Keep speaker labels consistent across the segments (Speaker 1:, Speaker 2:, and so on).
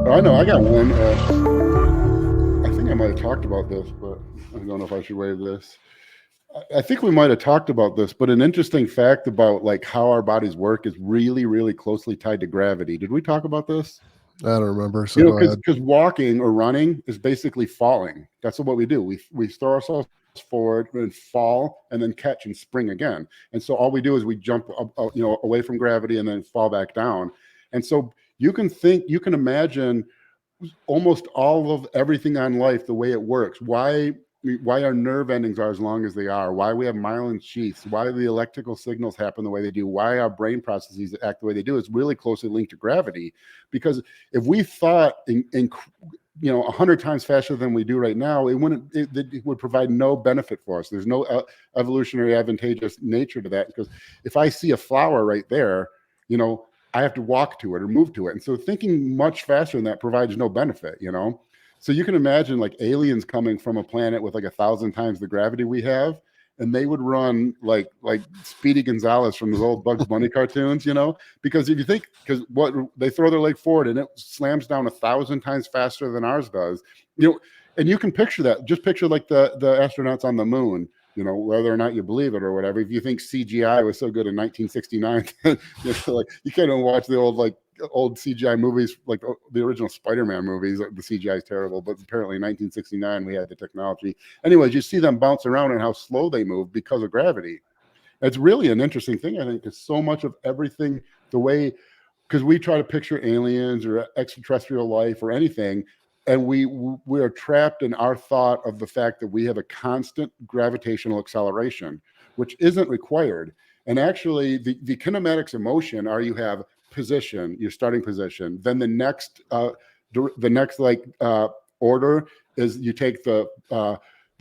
Speaker 1: I know I got one. I think I might have talked about this, but I don't know if I should waive this. I think we might have talked about this, but an interesting fact about like how our bodies work is really, really closely tied to gravity. Did we talk about this?
Speaker 2: I don't remember, so
Speaker 1: You know,
Speaker 2: go
Speaker 1: because
Speaker 2: ahead.
Speaker 1: walking or running is basically falling. That's what we do. We throw ourselves forward and fall and then catch and spring again. And so all we do is we jump up, away from gravity and then fall back down. And so you can imagine almost all of everything on life the way it works. Why our nerve endings are as long as they are, why we have myelin sheaths, why the electrical signals happen the way they do, why our brain processes act the way they do is really closely linked to gravity. Because if we thought in 100 times faster than we do right now, it would provide no benefit for us. There's no evolutionary advantageous nature to that, because if I see a flower right there, I have to walk to it or move to it. And so thinking much faster than that provides no benefit. So you can imagine like aliens coming from a planet with like 1,000 times the gravity we have, and they would run like Speedy Gonzalez from those old Bugs Bunny cartoons. Because if you think, because what they throw their leg forward and it slams down 1,000 times faster than ours does. And you can picture that. Just picture like the astronauts on the moon. Whether or not you believe it or whatever. If you think CGI was so good in 1969, like you can't even watch the old CGI movies, like the original Spider-Man movies. The CGI is terrible, but apparently in 1969 we had the technology. Anyways, you see them bounce around and how slow they move because of gravity. It's really an interesting thing, I think, because so much of everything, the way, because we try to picture aliens or extraterrestrial life or anything, and we are trapped in our thought of the fact that we have a constant gravitational acceleration, which isn't required. And actually, the kinematics of motion are, you have position, your starting position, then the next order is you take the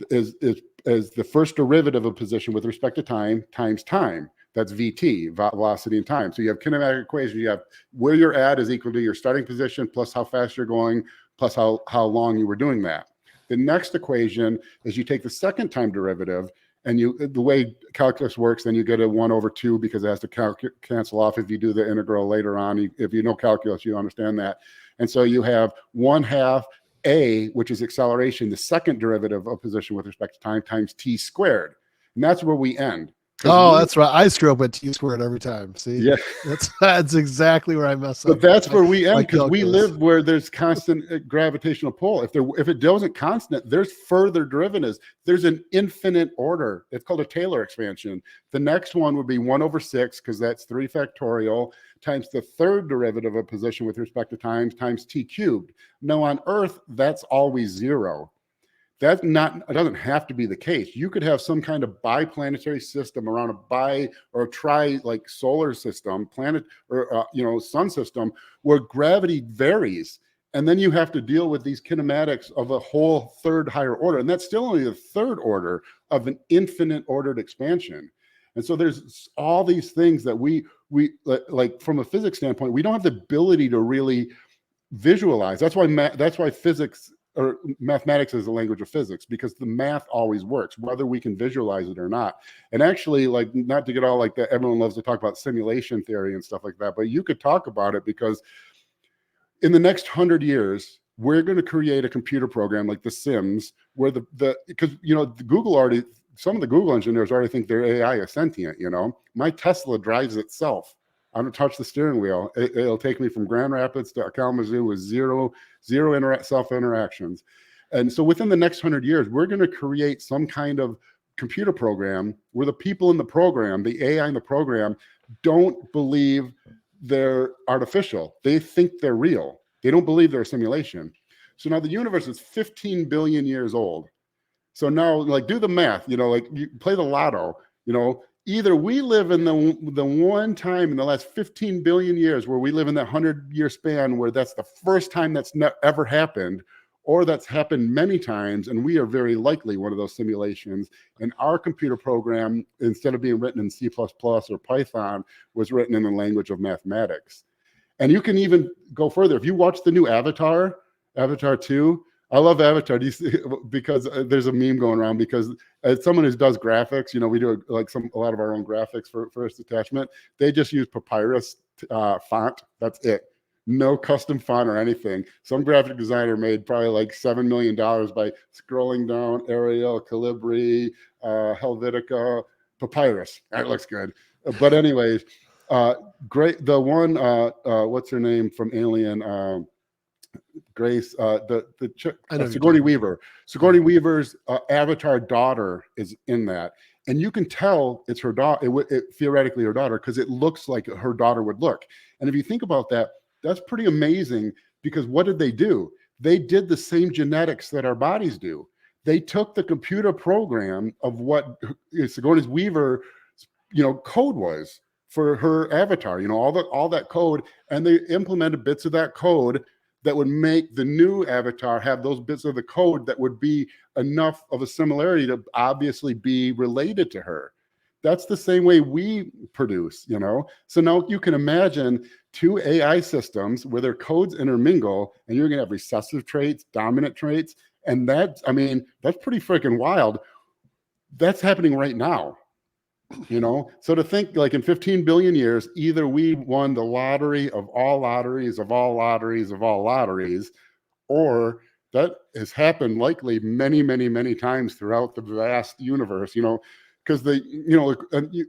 Speaker 1: is the first derivative of position with respect to time times time. That's VT, velocity and time. So you have kinematic equation. You have where you're at is equal to your starting position plus how fast you're going plus how long you were doing that. The next equation is you take the second time derivative, and the way calculus works, then you get a 1/2 because it has to cancel off if you do the integral later on. If you know calculus, you understand that. And so you have 1/2 a, which is acceleration, the second derivative of position with respect to time, times t squared. And that's where we end.
Speaker 2: Oh, that's right. I screw up at T squared every time. See,
Speaker 1: Yeah,
Speaker 2: that's exactly where I mess
Speaker 1: but
Speaker 2: up.
Speaker 1: that's where we end,
Speaker 2: My
Speaker 1: because we
Speaker 2: calculus.
Speaker 1: live where there's constant gravitational pull. If it wasn't constant, there's further derivatives. There's an infinite order. It's called a Taylor expansion. The next one would be 1/6, because that's 3 factorial times the third derivative of position with respect to time times t cubed. Now on Earth, that's always 0. It doesn't have to be the case. You could have some kind of biplanetary system around a bi or a tri like solar system, planet or sun system, where gravity varies, and then you have to deal with these kinematics of a whole third higher order, and that's still only the third order of an infinite ordered expansion. And so there's all these things that we like from a physics standpoint, we don't have the ability to really visualize. That's why physics or mathematics is the language of physics, because the math always works, whether we can visualize it or not. And actually, like, not to get all like that, everyone loves to talk about simulation theory and stuff like that, but you could talk about it, because in the next 100 years, we're going to create a computer program like The Sims, where because the Google already, some of the Google engineers already think their AI is sentient. My Tesla drives itself. I don't touch the steering wheel. It'll take me from Grand Rapids to Kalamazoo with zero self interactions. And so within the next 100 years, we're going to create some kind of computer program where the people in the program, the AI in the program, don't believe they're artificial. They think they're real. They don't believe they're a simulation. So now the universe is 15 billion years old. So now, like, do the math, like you play the lotto, either we live in the one time in the last 15 billion years where we live in that 100-year span where that's the first time that's ever happened, or that's happened many times, and we are very likely one of those simulations. And our computer program, instead of being written in C++ or Python, was written in the language of mathematics. And you can even go further. If you watch the new Avatar 2, I love Avatar because there's a meme going around, because as someone who does graphics, we do a lot of our own graphics for Detachment. They just use papyrus font. That's it. no custom font or anything. Some graphic designer made probably like $7 million by scrolling down Arial, Calibri, Helvetica, Papyrus. That looks good. But anyways, great. The one, what's her name from Alien? Grace, Sigourney Weaver. Sigourney Weaver's avatar daughter is in that, and you can tell it's her daughter. Theoretically her daughter, because it looks like her daughter would look. And if you think about that, that's pretty amazing. Because what did they do? They did the same genetics that our bodies do. They took the computer program of what Sigourney Weaver, code was for her avatar. All that code, and they implemented bits of that code that would make the new avatar have those bits of the code that would be enough of a similarity to obviously be related to her. That's the same way we produce, So now you can imagine two AI systems where their codes intermingle, and you're gonna have recessive traits, dominant traits, and that's pretty freaking wild. That's happening right now. So to think like in 15 billion years, either we won the lottery of all lotteries of all lotteries of all lotteries, or that has happened likely many, many, many times throughout the vast universe, because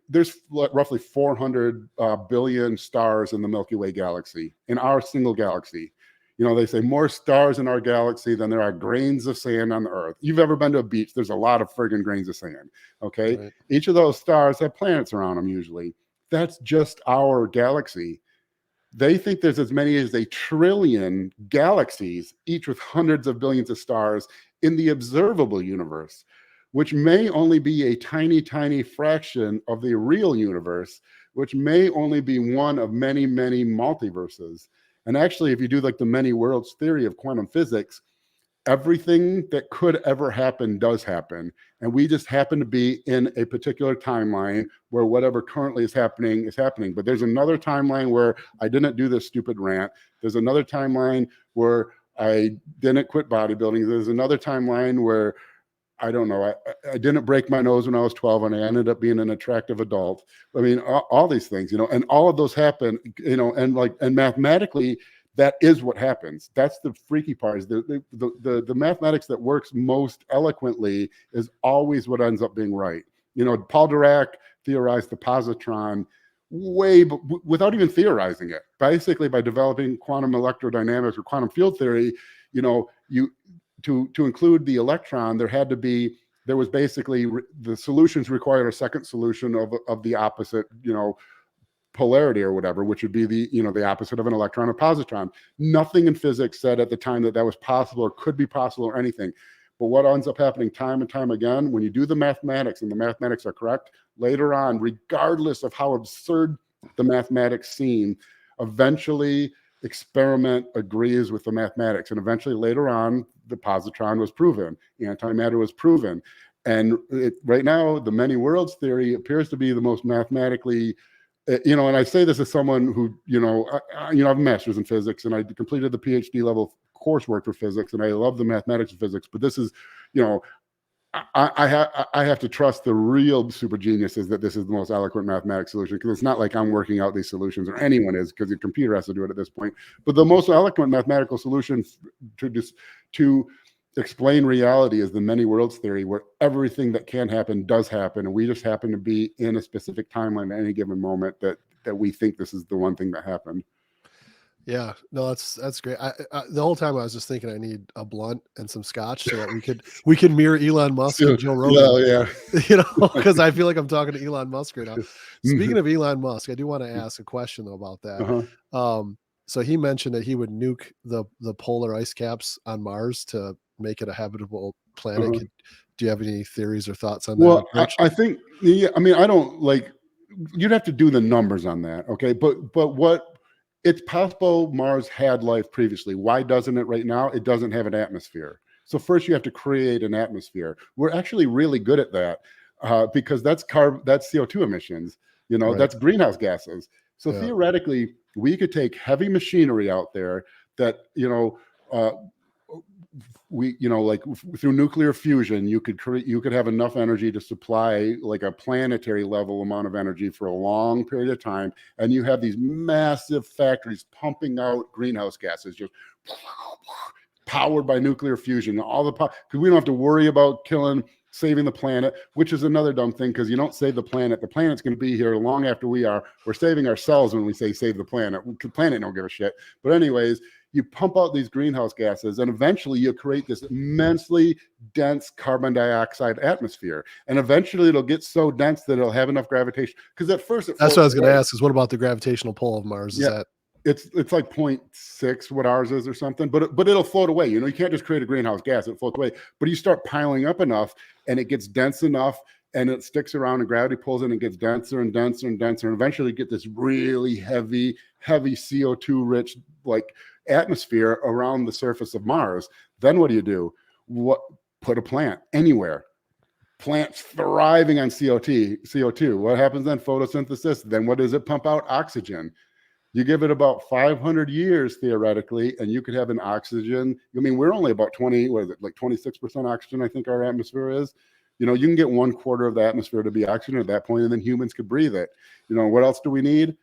Speaker 1: there's roughly 400 billion stars in the Milky Way galaxy, in our single galaxy. They say more stars in our galaxy than there are grains of sand on the Earth. You've ever been to a beach? There's a lot of friggin' grains of sand. Okay. Right. Each of those stars have planets around them usually. That's just our galaxy. They think there's as many as 1 trillion galaxies, each with hundreds of billions of stars in the observable universe, which may only be a tiny, tiny fraction of the real universe, which may only be one of many, many multiverses. And actually, if you do like the many worlds theory of quantum physics, everything that could ever happen does happen. And we just happen to be in a particular timeline where whatever currently is happening is happening. But there's another timeline where I didn't do this stupid rant. There's another timeline where I didn't quit bodybuilding. There's another timeline where I don't know. I didn't break my nose when I was 12 and I ended up being an attractive adult. I mean, all these things, and all of those happen, and mathematically, that is what happens. That's the freaky part, is the mathematics that works most eloquently is always what ends up being right. Paul Dirac theorized the positron without even theorizing it, basically by developing quantum electrodynamics or quantum field theory. To include the electron, there was basically the solutions required a second solution of the opposite, polarity or whatever, which would be the opposite of an electron or positron. Nothing in physics said at the time that was possible or could be possible or anything. But what ends up happening time and time again, when you do the mathematics and the mathematics are correct, later on, regardless of how absurd the mathematics seem, eventually experiment agrees with the mathematics. And eventually later on, the positron was proven, antimatter was proven. And right now, the many worlds theory appears to be the most mathematically, and I say this as someone who, I have a master's in physics, and I completed the PhD level coursework for physics, and I love the mathematics of physics, but this is, I have to trust the real super geniuses that this is the most eloquent mathematics solution, because it's not like I'm working out these solutions, or anyone is, because the computer has to do it at this point. But the most eloquent mathematical solution to explain reality is the many worlds theory, where everything that can happen does happen, and we just happen to be in a specific timeline at any given moment that we think this is the one thing that happened.
Speaker 2: Yeah, no, that's great. I the whole time I was just thinking I need a blunt and some scotch so that we can mirror Elon Musk and Joe Rogan. Yeah. Because I feel like I'm talking to Elon Musk right now. Speaking of Elon Musk, I do want to ask a question though about that. So he mentioned that he would nuke the polar ice caps on Mars to make it a habitable planet. Do you have any theories or thoughts on that?
Speaker 1: Well, I think, I don't like. You'd have to do the numbers on that, okay? But what? It's possible Mars had life previously. Why doesn't it right now? It doesn't have an atmosphere. So first you have to create an atmosphere. We're actually really good at that because that's CO2 emissions. Right. That's greenhouse gases. So theoretically, we could take heavy machinery out there that, we, like through nuclear fusion, you could have enough energy to supply like a planetary level amount of energy for a long period of time. And you have these massive factories pumping out greenhouse gases, just powered by nuclear fusion, all the power, because we don't have to worry about saving the planet, which is another dumb thing, because you don't save the planet. The planet's going to be here long after we are. We're saving ourselves when we say save the planet. The planet don't give a shit. But anyways, you pump out these greenhouse gases, and eventually you create this immensely dense carbon dioxide atmosphere. And eventually it'll get so dense that it'll have enough gravitation. Because at first
Speaker 2: that's what I was going to ask, is what about the gravitational pull of Mars? Is that
Speaker 1: it's like 0.6 what ours is or something, but it'll float away. You can't just create a greenhouse gas, it floats away. But you start piling up enough and it gets dense enough and it sticks around and gravity pulls in and gets denser and denser and denser, and eventually you get this really heavy CO2 rich like atmosphere around the surface of Mars. Then what do? Put a plant anywhere. Plants thriving on CO2. What happens then? Photosynthesis. Then what does it pump out? Oxygen. You give it about 500 years theoretically, and you could have an oxygen. I mean, we're only about 26% oxygen, I think our atmosphere is. You can get 1/4 of the atmosphere to be oxygen at that point, and then humans could breathe it. What else do we need?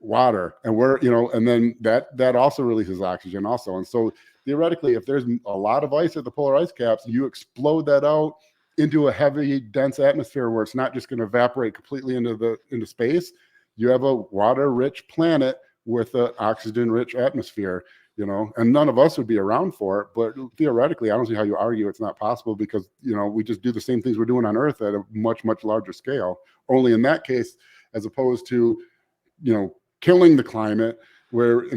Speaker 1: Water. And and then that also releases oxygen also. And so theoretically, if there's a lot of ice at the polar ice caps, you explode that out into a heavy, dense atmosphere where it's not just going to evaporate completely into space. You have a water-rich planet with an oxygen-rich atmosphere, and none of us would be around for it. But theoretically, I don't see how you argue it's not possible, because, we just do the same things we're doing on Earth at a much, much larger scale. Only in that case, as opposed to, killing the climate, we're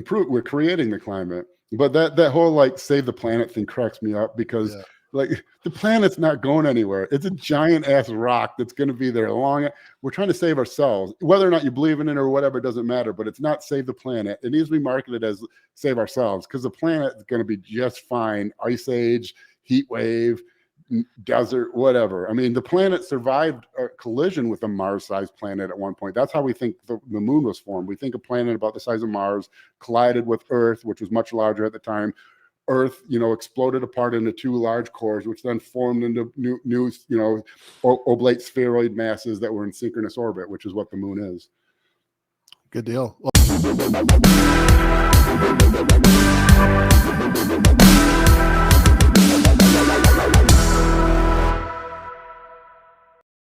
Speaker 1: creating the climate. But that whole like save the planet thing cracks me up, because like the planet's not going anywhere. It's a giant ass rock that's going to be there long. We're trying to save ourselves. Whether or not you believe in it or whatever, it doesn't matter, but it's not save the planet. It needs to be marketed as save ourselves, because the planet is going to be just fine. Ice age, heat wave, desert, whatever. I mean, the planet survived a collision with a Mars-sized planet at one point. That's how we think the moon was formed. We think a planet about the size of Mars collided with Earth, which was much larger at the time. Earth, exploded apart into two large cores, which then formed into new oblate spheroid masses that were in synchronous orbit, which is what the moon is.
Speaker 2: Good deal. Well